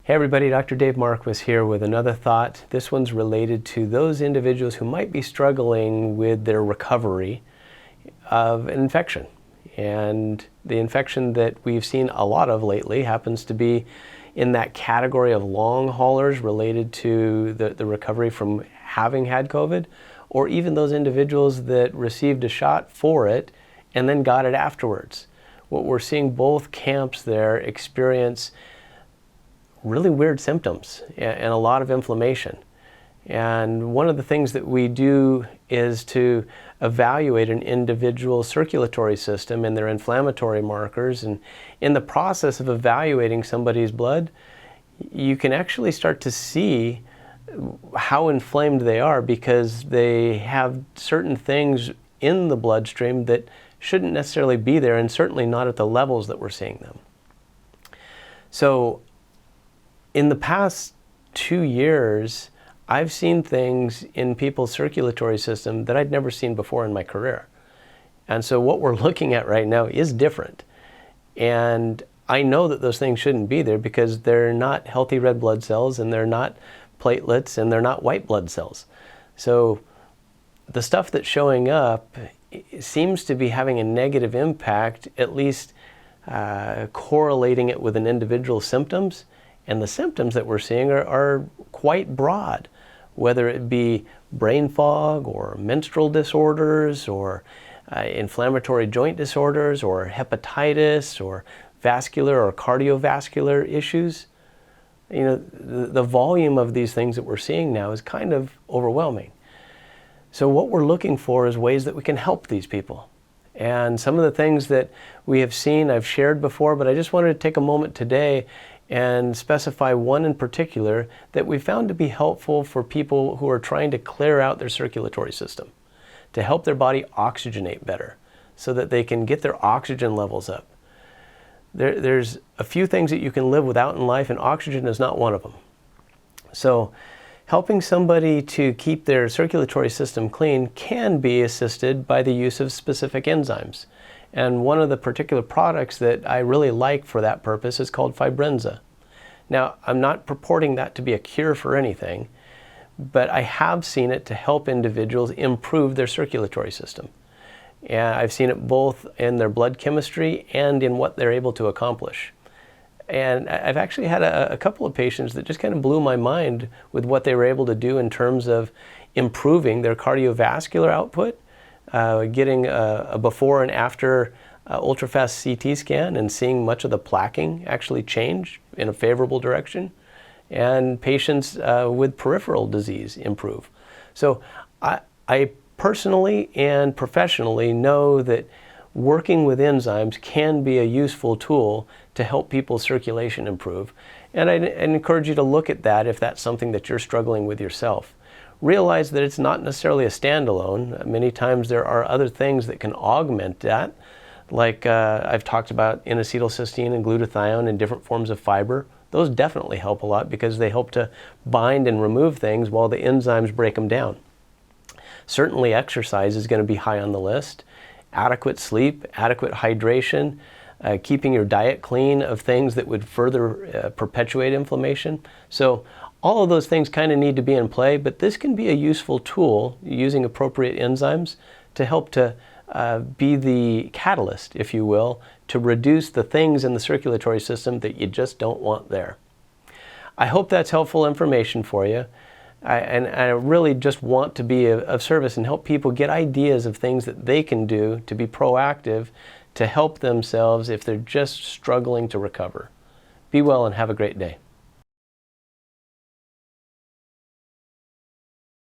Hey everybody, Dr. Dave Marquis here with another thought. This one's related to those individuals who might be struggling with their recovery of an infection. And the infection that we've seen a lot of lately happens to be in that category of long haulers related to the recovery from having had COVID, or even those individuals that received a shot for it and then got it afterwards. What we're seeing both camps there experience really weird symptoms and a lot of inflammation. And one of the things that we do is to evaluate an individual's circulatory system and their inflammatory markers. And in the process of evaluating somebody's blood, you can actually start to see how inflamed they are because they have certain things in the bloodstream that shouldn't necessarily be there, and certainly not at the levels that we're seeing them. So in the past 2 years, I've seen things in people's circulatory system that I'd never seen before in my career. And so what we're looking at right now is different. And I know that those things shouldn't be there because they're not healthy red blood cells, and they're not platelets, and they're not white blood cells. So the stuff that's showing up seems to be having a negative impact, at least correlating it with an individual's symptoms. And the symptoms that we're seeing are quite broad, whether it be brain fog or menstrual disorders or inflammatory joint disorders or hepatitis or vascular or cardiovascular issues. You know, the volume of these things that we're seeing now is kind of overwhelming. So what we're looking for is ways that we can help these people. And some of the things that we have seen, I've shared before, but I just wanted to take a moment today and specify one in particular that we found to be helpful for people who are trying to clear out their circulatory system, to help their body oxygenate better so that they can get their oxygen levels up. There's a few things that you can live without in life, and oxygen is not one of them. So helping somebody to keep their circulatory system clean can be assisted by the use of specific enzymes. And one of the particular products that I really like for that purpose is called Fibrenza. Now, I'm not purporting that to be a cure for anything, but I have seen it to help individuals improve their circulatory system. And I've seen it both in their blood chemistry and in what they're able to accomplish. And I've actually had a couple of patients that just kind of blew my mind with what they were able to do in terms of improving their cardiovascular output, getting a before and after ultra-fast CT scan and seeing much of the plaquing actually change in a favorable direction, and patients with peripheral disease improve. So I personally and professionally know that working with enzymes can be a useful tool to help people's circulation improve. And I'd encourage you to look at that if that's something that you're struggling with yourself. Realize that it's not necessarily a standalone. Many times there are other things that can augment that, like I've talked about N-acetylcysteine and glutathione and different forms of fiber. Those definitely help a lot because they help to bind and remove things while the enzymes break them down. Certainly exercise is going to be high on the list. Adequate sleep, adequate hydration, keeping your diet clean of things that would further perpetuate inflammation. So all of those things kind of need to be in play, but this can be a useful tool using appropriate enzymes to help to be the catalyst, if you will, to reduce the things in the circulatory system that you just don't want there. I hope that's helpful information for you. I really just want to be of service and help people get ideas of things that they can do to be proactive to help themselves if they're just struggling to recover. Be well and have a great day.